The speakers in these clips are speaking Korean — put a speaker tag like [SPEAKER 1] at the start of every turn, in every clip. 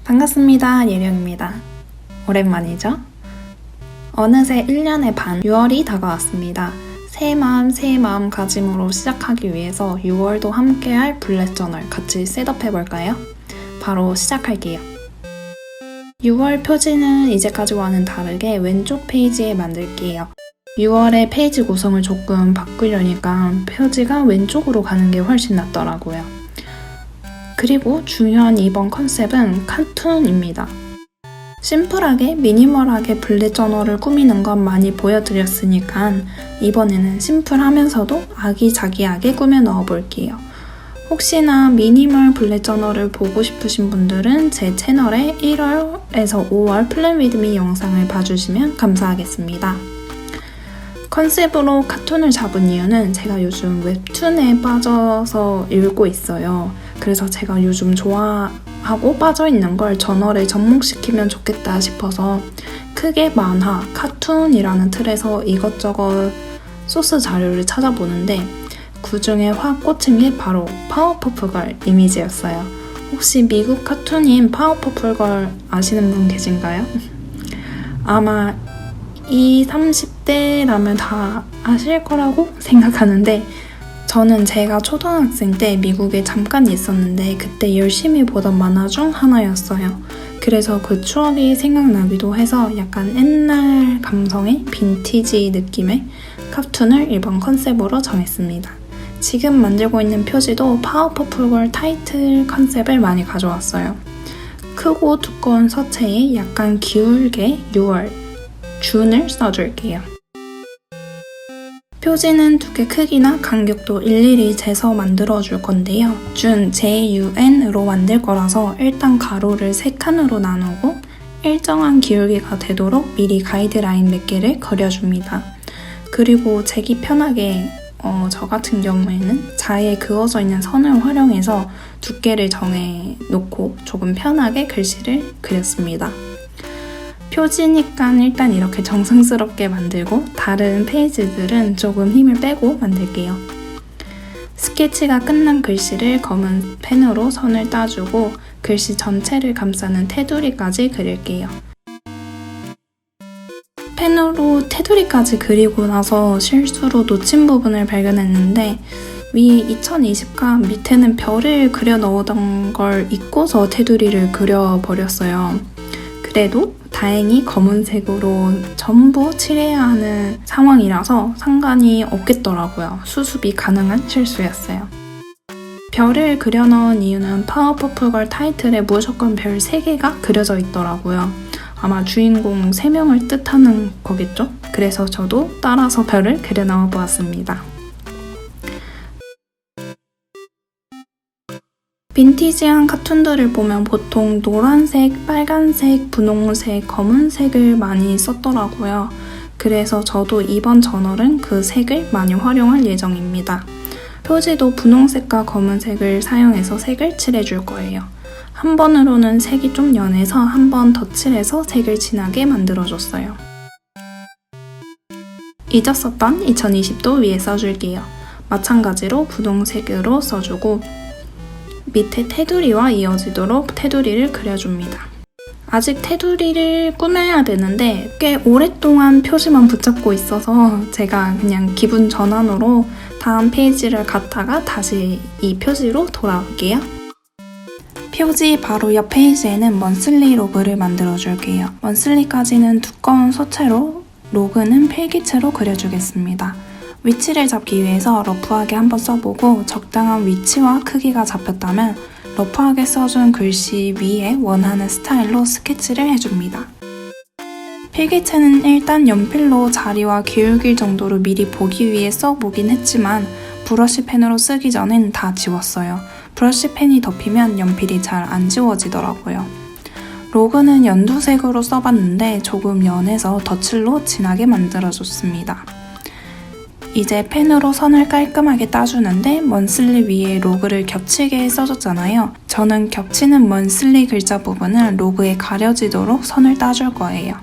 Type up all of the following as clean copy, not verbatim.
[SPEAKER 1] 반갑습니다. 예령입니다. 오랜만이죠? 어느새 1년의 반 6월이 다가왔습니다. 새 마음 가짐으로 시작하기 위해서 6월도 함께할 블랙 저널 같이 셋업해볼까요? 바로 시작할게요. 6월 표지는 이제까지와는 다르게 왼쪽 페이지에 만들게요. 6월의 페이지 구성을 조금 바꾸려니까 표지가 왼쪽으로 가는 게 훨씬 낫더라고요. 그리고 중요한 이번 컨셉은 카툰입니다. 심플하게 미니멀하게 블랙 저널을 꾸미는 건 많이 보여드렸으니까 이번에는 심플하면서도 아기자기하게 꾸며 넣어볼게요. 혹시나 미니멀 블랙 저널을 보고 싶으신 분들은 제 채널에 1월에서 5월 플랜 위드 미 영상을 봐주시면 감사하겠습니다. 컨셉으로 카툰을 잡은 이유는 제가 요즘 웹툰에 빠져서 읽고 있어요. 그래서 제가 요즘 좋아하고 빠져있는 걸 저널에 접목시키면 좋겠다 싶어서 크게 만화, 카툰이라는 틀에서 이것저것 소스 자료를 찾아보는데 그 중에 확 꽂힌 게 바로 파워퍼프걸 이미지였어요. 혹시 미국 카툰인 파워퍼프걸 아시는 분 계신가요? 아마 20, 30대라면 다 아실 거라고 생각하는데 저는 제가 초등학생 때 미국에 잠깐 있었는데 그때 열심히 보던 만화 중 하나였어요. 그래서 그 추억이 생각나기도 해서 약간 옛날 감성의 빈티지 느낌의 카툰을 이번 컨셉으로 정했습니다. 지금 만들고 있는 표지도 파워퍼프걸 타이틀 컨셉을 많이 가져왔어요. 크고 두꺼운 서체에 약간 기울게 6월, 준을 써줄게요. 표지는 두께 크기나 간격도 일일이 재서 만들어줄 건데요. 준, JUN으로 만들 거라서 일단 가로를 3칸으로 나누고 일정한 기울기가 되도록 미리 가이드라인 몇 개를 그려줍니다. 그리고 재기 편하게 저 같은 경우에는 자에 그어져 있는 선을 활용해서 두께를 정해놓고 조금 편하게 글씨를 그렸습니다. 표지니까 일단 이렇게 정성스럽게 만들고 다른 페이지들은 조금 힘을 빼고 만들게요. 스케치가 끝난 글씨를 검은 펜으로 선을 따주고 글씨 전체를 감싸는 테두리까지 그릴게요. 펜으로 테두리까지 그리고 나서 실수로 놓친 부분을 발견했는데 위 2020과 밑에는 별을 그려 넣었던 걸 잊고서 테두리를 그려버렸어요. 그래도 다행히 검은색으로 전부 칠해야 하는 상황이라서 상관이 없겠더라고요. 수습이 가능한 실수였어요. 별을 그려 넣은 이유는 파워퍼프걸 타이틀에 무조건 별 3개가 그려져 있더라고요. 아마 주인공 3명을 뜻하는 거겠죠? 그래서 저도 따라서 별을 그려 넣어 보았습니다. 빈티지한 카툰들을 보면 보통 노란색, 빨간색, 분홍색, 검은색을 많이 썼더라고요. 그래서 저도 이번 저널은 그 색을 많이 활용할 예정입니다. 표지도 분홍색과 검은색을 사용해서 색을 칠해줄 거예요. 한 번으로는 색이 좀 연해서 한 번 더 칠해서 색을 진하게 만들어줬어요. 잊었었던 2020도 위에 써줄게요. 마찬가지로 분홍색으로 써주고 밑에 테두리와 이어지도록 테두리를 그려줍니다. 아직 테두리를 꾸며야 되는데 꽤 오랫동안 표지만 붙잡고 있어서 제가 그냥 기분 전환으로 다음 페이지를 갔다가 다시 이 표지로 돌아올게요. 표지 바로 옆 페이지에는 먼슬리 로그를 만들어줄게요. 먼슬리까지는 두꺼운 서체로, 로그는 필기체로 그려주겠습니다. 위치를 잡기 위해서 러프하게 한번 써보고 적당한 위치와 크기가 잡혔다면 러프하게 써준 글씨 위에 원하는 스타일로 스케치를 해줍니다. 필기체는 일단 연필로 자리와 기울기 정도로 미리 보기 위해 써보긴 했지만 브러쉬 펜으로 쓰기 전엔 다 지웠어요. 브러쉬 펜이 덮이면 연필이 잘 안 지워지더라고요. 로그는 연두색으로 써봤는데 조금 연해서 덧칠로 진하게 만들어줬습니다. 이제 펜으로 선을 깔끔하게 따주는데 먼슬리 위에 로그를 겹치게 써줬잖아요. 저는 겹치는 먼슬리 글자 부분을 로그에 가려지도록 선을 따줄 거예요.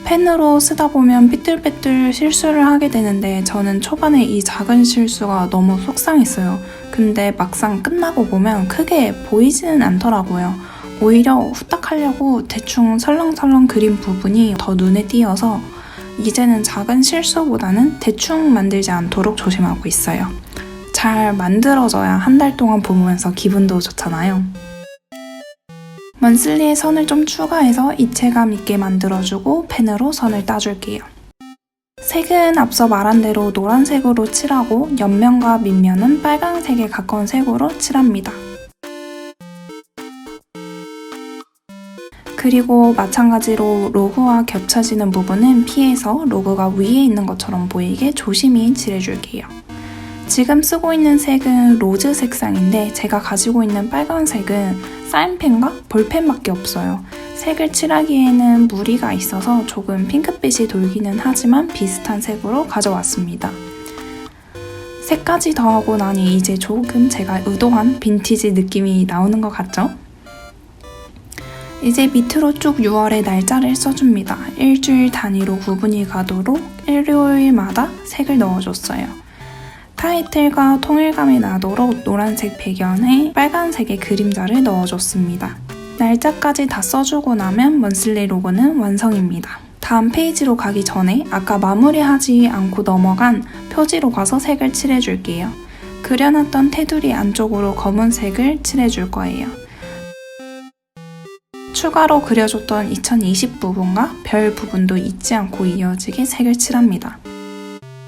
[SPEAKER 1] 펜으로 쓰다 보면 삐뚤빼뚤 실수를 하게 되는데 저는 초반에 이 작은 실수가 너무 속상했어요. 근데 막상 끝나고 보면 크게 보이지는 않더라고요. 오히려 후딱 하려고 대충 설렁설렁 그린 부분이 더 눈에 띄어서 이제는 작은 실수보다는 대충 만들지 않도록 조심하고 있어요. 잘 만들어져야 한 달 동안 보면서 기분도 좋잖아요. 먼슬리에 선을 좀 추가해서 입체감 있게 만들어주고 펜으로 선을 따줄게요. 색은 앞서 말한 대로 노란색으로 칠하고 옆면과 밑면은 빨강색에 가까운 색으로 칠합니다. 그리고 마찬가지로 로고와 겹쳐지는 부분은 피해서 로고가 위에 있는 것처럼 보이게 조심히 칠해줄게요. 지금 쓰고 있는 색은 로즈 색상인데 제가 가지고 있는 빨간색은 사인펜과 볼펜밖에 없어요. 색을 칠하기에는 무리가 있어서 조금 핑크빛이 돌기는 하지만 비슷한 색으로 가져왔습니다. 색까지 더하고 나니 이제 조금 제가 의도한 빈티지 느낌이 나오는 것 같죠? 이제 밑으로 쭉 6월의 날짜를 써줍니다. 일주일 단위로 구분이 가도록 일요일마다 색을 넣어줬어요. 타이틀과 통일감이 나도록 노란색 배경에 빨간색의 그림자를 넣어줬습니다. 날짜까지 다 써주고 나면 먼슬리 로고는 완성입니다. 다음 페이지로 가기 전에 아까 마무리하지 않고 넘어간 표지로 가서 색을 칠해줄게요. 그려놨던 테두리 안쪽으로 검은색을 칠해줄 거예요. 추가로 그려줬던 2020 부분과 별 부분도 잊지 않고 이어지게 색을 칠합니다.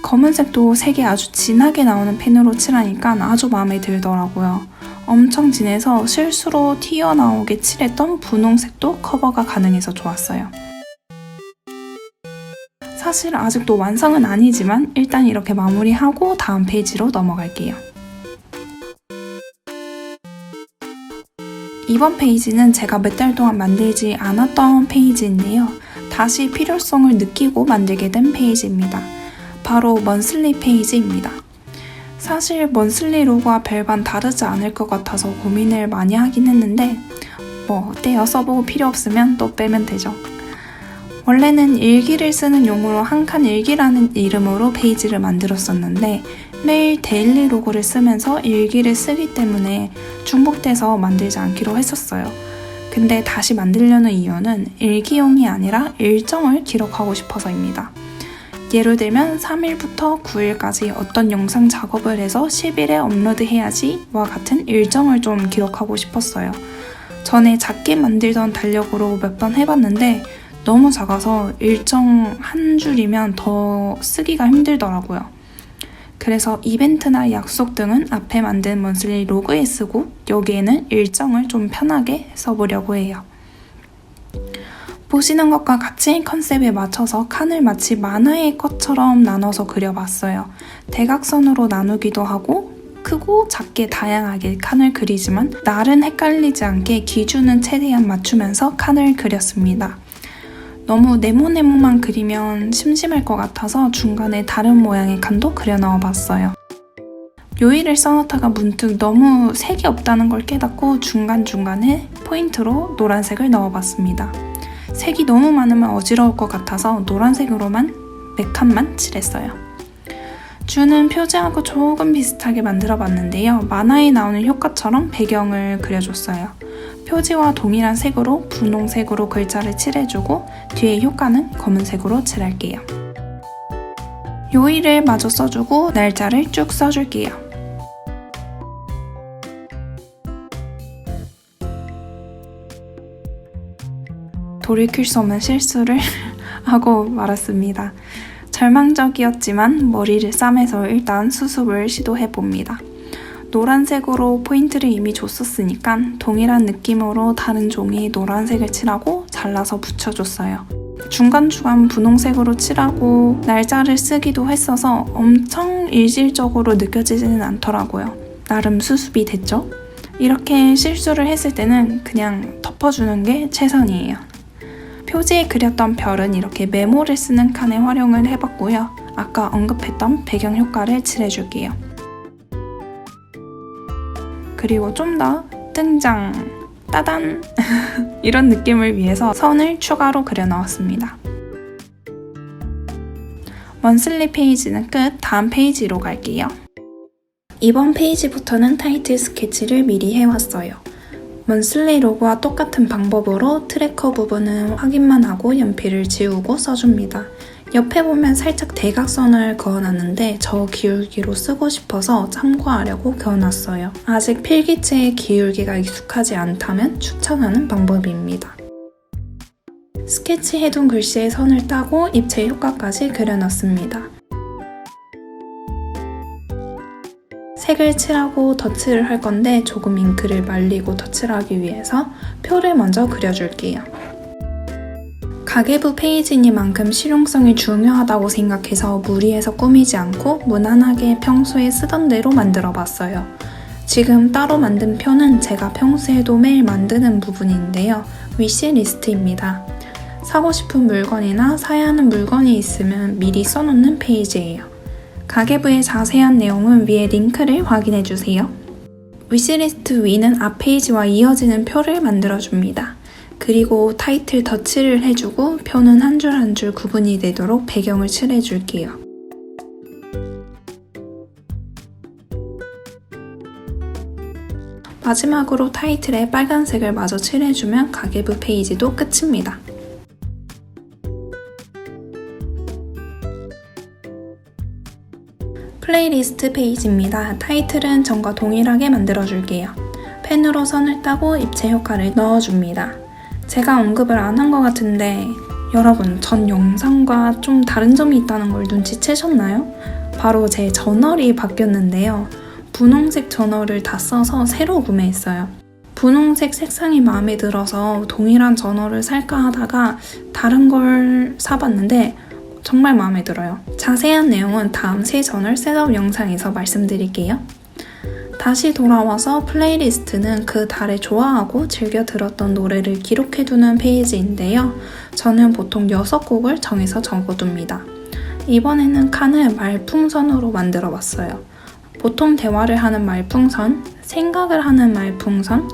[SPEAKER 1] 검은색도 색이 아주 진하게 나오는 펜으로 칠하니까 아주 마음에 들더라고요. 엄청 진해서 실수로 튀어나오게 칠했던 분홍색도 커버가 가능해서 좋았어요. 사실 아직도 완성은 아니지만 일단 이렇게 마무리하고 다음 페이지로 넘어갈게요. 이번 페이지는 제가 몇 달 동안 만들지 않았던 페이지인데요. 다시 필요성을 느끼고 만들게 된 페이지입니다. 바로 먼슬리 페이지입니다. 사실 먼슬리 로고와 별반 다르지 않을 것 같아서 고민을 많이 하긴 했는데 뭐 어때요? 써보고 필요 없으면 또 빼면 되죠. 원래는 일기를 쓰는 용으로 한 칸 일기라는 이름으로 페이지를 만들었었는데 매일 데일리 로고를 쓰면서 일기를 쓰기 때문에 중복돼서 만들지 않기로 했었어요. 근데 다시 만들려는 이유는 일기용이 아니라 일정을 기록하고 싶어서입니다. 예를 들면 3일부터 9일까지 어떤 영상 작업을 해서 10일에 업로드해야지와 같은 일정을 좀 기록하고 싶었어요. 전에 작게 만들던 달력으로 몇 번 해봤는데 너무 작아서 일정 한 줄이면 더 쓰기가 힘들더라고요. 그래서 이벤트나 약속 등은 앞에 만든 먼슬리 로고에 쓰고 여기에는 일정을 좀 편하게 써보려고 해요. 보시는 것과 같이 컨셉에 맞춰서 칸을 마치 만화의 것처럼 나눠서 그려봤어요. 대각선으로 나누기도 하고 크고 작게 다양하게 칸을 그리지만 날은 헷갈리지 않게 기준은 최대한 맞추면서 칸을 그렸습니다. 너무 네모네모만 그리면 심심할 것 같아서 중간에 다른 모양의 칸도 그려 넣어봤어요. 요일을 써놓다가 문득 너무 색이 없다는 걸 깨닫고 중간중간에 포인트로 노란색을 넣어봤습니다. 색이 너무 많으면 어지러울 것 같아서 노란색으로만 몇 칸만 칠했어요. 주는 표지하고 조금 비슷하게 만들어봤는데요. 만화에 나오는 효과처럼 배경을 그려줬어요. 표지와 동일한 색으로 분홍색으로 글자를 칠해주고 뒤에 효과는 검은색으로 칠할게요. 요일을 마저 써주고 날짜를 쭉 써줄게요. 돌이킬 수 없는 실수를 하고 말았습니다. 절망적이었지만 머리를 싸매서 일단 수습을 시도해봅니다. 노란색으로 포인트를 이미 줬었으니까 동일한 느낌으로 다른 종이에 노란색을 칠하고 잘라서 붙여줬어요. 중간중간 분홍색으로 칠하고 날짜를 쓰기도 했어서 엄청 일질적으로 느껴지지는 않더라고요. 나름 수습이 됐죠? 이렇게 실수를 했을 때는 그냥 덮어주는 게 최선이에요. 표지에 그렸던 별은 이렇게 메모를 쓰는 칸에 활용을 해봤고요. 아까 언급했던 배경 효과를 칠해줄게요. 그리고 좀 더 등장, 따단 이런 느낌을 위해서 선을 추가로 그려 넣었습니다. 먼슬리 페이지는 끝, 다음 페이지로 갈게요. 이번 페이지부터는 타이틀 스케치를 미리 해왔어요. 먼슬리 로고와 똑같은 방법으로 트래커 부분은 확인만 하고 연필을 지우고 써줍니다. 옆에 보면 살짝 대각선을 그어놨는데 저 기울기로 쓰고 싶어서 참고하려고 그어놨어요. 아직 필기체의 기울기가 익숙하지 않다면 추천하는 방법입니다. 스케치해둔 글씨에 선을 따고 입체 효과까지 그려놨습니다. 색을 칠하고 덧칠을 할 건데 조금 잉크를 말리고 덧칠을 하기 위해서 표를 먼저 그려줄게요. 가계부 페이지니만큼 실용성이 중요하다고 생각해서 무리해서 꾸미지 않고 무난하게 평소에 쓰던 대로 만들어봤어요. 지금 따로 만든 표는 제가 평소에도 매일 만드는 부분인데요. 위시리스트입니다. 사고 싶은 물건이나 사야 하는 물건이 있으면 미리 써놓는 페이지예요. 가계부의 자세한 내용은 위에 링크를 확인해주세요. 위시리스트 위는 앞 페이지와 이어지는 표를 만들어줍니다. 그리고 타이틀 덧칠을 해주고 표는 한 줄 한 줄 구분이 되도록 배경을 칠해줄게요. 마지막으로 타이틀에 빨간색을 마저 칠해주면 가계부 페이지도 끝입니다. 플레이리스트 페이지입니다. 타이틀은 전과 동일하게 만들어줄게요. 펜으로 선을 따고 입체 효과를 넣어줍니다. 제가 언급을 안 한 것 같은데 여러분, 전 영상과 좀 다른 점이 있다는 걸 눈치채셨나요? 바로 제 저널이 바뀌었는데요. 분홍색 저널을 다 써서 새로 구매했어요. 분홍색 색상이 마음에 들어서 동일한 저널을 살까 하다가 다른 걸 사봤는데 정말 마음에 들어요. 자세한 내용은 다음 새 저널 셋업 영상에서 말씀드릴게요. 다시 돌아와서 플레이리스트는 그 달에 좋아하고 즐겨 들었던 노래를 기록해두는 페이지인데요. 저는 보통 6곡을 정해서 적어둡니다. 이번에는 칸을 말풍선으로 만들어봤어요. 보통 대화를 하는 말풍선, 생각을 하는 말풍선,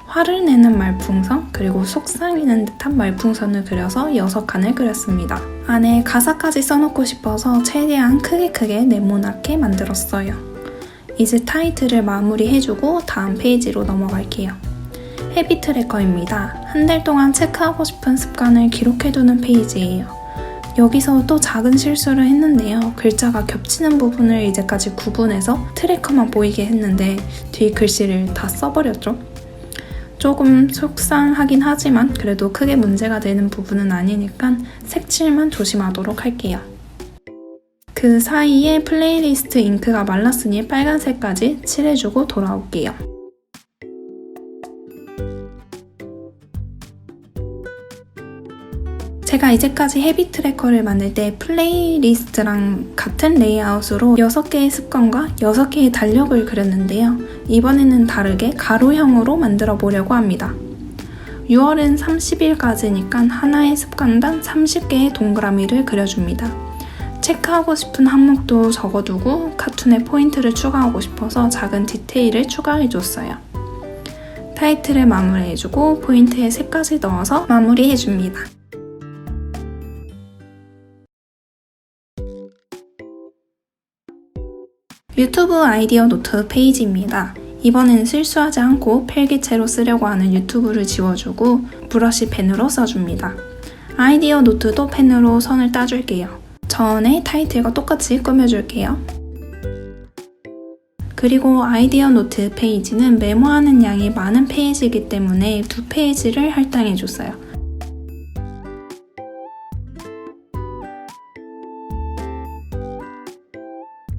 [SPEAKER 1] 화를 내는 말풍선, 그리고 속삭이는 듯한 말풍선을 그려서 6칸을 그렸습니다. 안에 가사까지 써놓고 싶어서 최대한 크게 네모나게 만들었어요. 이제 타이틀을 마무리해주고 다음 페이지로 넘어갈게요. 헤비 트래커입니다. 한 달 동안 체크하고 싶은 습관을 기록해두는 페이지예요. 여기서 또 작은 실수를 했는데요. 글자가 겹치는 부분을 이제까지 구분해서 트래커만 보이게 했는데 뒤 글씨를 다 써버렸죠. 조금 속상하긴 하지만 그래도 크게 문제가 되는 부분은 아니니까 색칠만 조심하도록 할게요. 그 사이에 플레이리스트 잉크가 말랐으니 빨간색까지 칠해주고 돌아올게요. 제가 이제까지 헤비 트래커를 만들 때 플레이리스트랑 같은 레이아웃으로 6개의 습관과 6개의 달력을 그렸는데요. 이번에는 다르게 가로형으로 만들어 보려고 합니다. 6월은 30일까지니까 하나의 습관당 30개의 동그라미를 그려줍니다. 체크하고 싶은 항목도 적어두고 카툰에 포인트를 추가하고 싶어서 작은 디테일을 추가해줬어요. 타이틀을 마무리해주고 포인트에 색까지 넣어서 마무리해줍니다. 유튜브 아이디어 노트 페이지입니다. 이번엔 실수하지 않고 필기체로 쓰려고 하는 유튜브를 지워주고 브러쉬 펜으로 써줍니다. 아이디어 노트도 펜으로 선을 따줄게요. 전에 타이틀과 똑같이 꾸며줄게요. 그리고 아이디어 노트 페이지는 메모하는 양이 많은 페이지이기 때문에 2페이지를 할당해줬어요.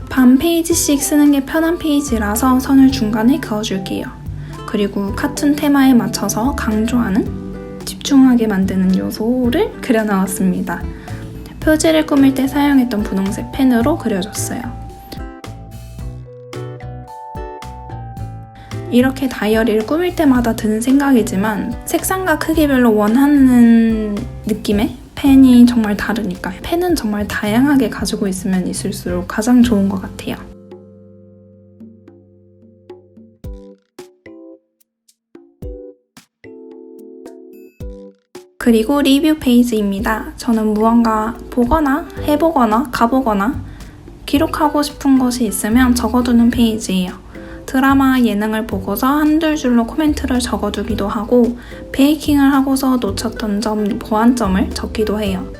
[SPEAKER 1] 반 페이지씩 쓰는 게 편한 페이지라서 선을 중간에 그어줄게요. 그리고 카툰 테마에 맞춰서 강조하는, 집중하게 만드는 요소를 그려나왔습니다. 표지를 꾸밀 때 사용했던 분홍색 펜으로 그려줬어요. 이렇게 다이어리를 꾸밀 때마다 드는 생각이지만 색상과 크기별로 원하는 느낌의 펜이 정말 다르니까요. 펜은 정말 다양하게 가지고 있으면 있을수록 가장 좋은 것 같아요. 그리고 리뷰 페이지입니다. 저는 무언가 보거나 해보거나 가보거나 기록하고 싶은 것이 있으면 적어두는 페이지예요. 드라마, 예능을 보고서 한두 줄로 코멘트를 적어두기도 하고 베이킹을 하고서 놓쳤던 점, 보완점을 적기도 해요.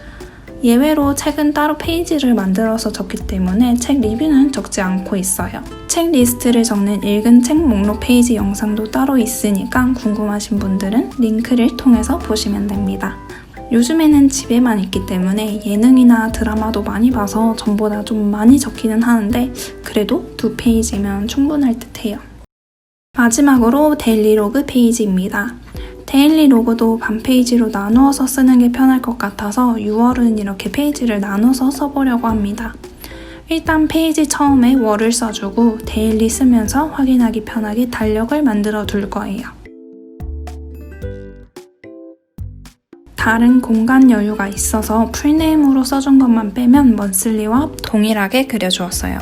[SPEAKER 1] 예외로 책은 따로 페이지를 만들어서 적기 때문에 책 리뷰는 적지 않고 있어요. 책 리스트를 적는 읽은 책 목록 페이지 영상도 따로 있으니까 궁금하신 분들은 링크를 통해서 보시면 됩니다. 요즘에는 집에만 있기 때문에 예능이나 드라마도 많이 봐서 전보다 좀 많이 적기는 하는데 그래도 2페이지면 충분할 듯 해요. 마지막으로 데일리 로그 페이지입니다. 데일리 로그도 반 페이지로 나누어서 쓰는 게 편할 것 같아서 6월은 이렇게 페이지를 나눠서 써보려고 합니다. 일단 페이지 처음에 월을 써주고 데일리 쓰면서 확인하기 편하게 달력을 만들어 둘 거예요. 다른 공간 여유가 있어서 풀네임으로 써준 것만 빼면 먼슬리와 동일하게 그려주었어요.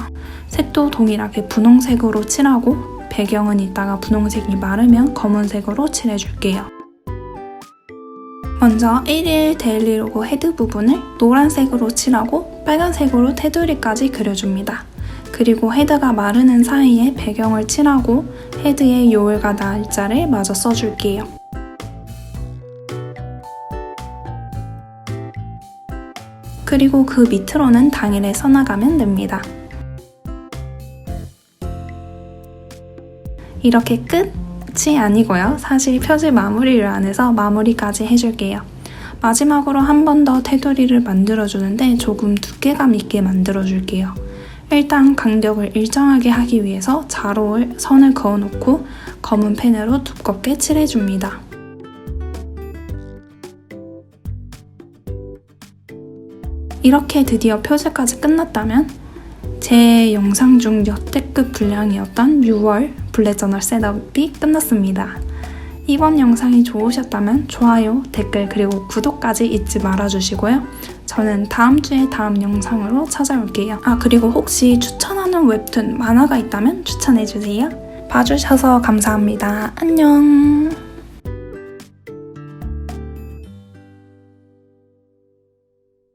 [SPEAKER 1] 색도 동일하게 분홍색으로 칠하고 배경은 이따가 분홍색이 마르면 검은색으로 칠해줄게요. 먼저 1일 데일리 로고 헤드 부분을 노란색으로 칠하고 빨간색으로 테두리까지 그려줍니다. 그리고 헤드가 마르는 사이에 배경을 칠하고 헤드의 요일과 날짜를 마저 써줄게요. 그리고 그 밑으로는 당일에 써나가면 됩니다. 이렇게 끝이 아니고요. 사실 표지 마무리를 안 해서 마무리까지 해줄게요. 마지막으로 한 번 더 테두리를 만들어주는데 조금 두께감 있게 만들어줄게요. 일단 간격을 일정하게 하기 위해서 자로 선을 그어놓고 검은 펜으로 두껍게 칠해줍니다. 이렇게 드디어 표지까지 끝났다면 제 영상 중 역대급 분량이었던 6월 블랙 저널 셋업이 끝났습니다. 이번 영상이 좋으셨다면 좋아요, 댓글 그리고 구독까지 잊지 말아주시고요. 저는 다음 주에 다음 영상으로 찾아올게요. 그리고 혹시 추천하는 웹툰, 만화가 있다면 추천해주세요. 봐주셔서 감사합니다. 안녕.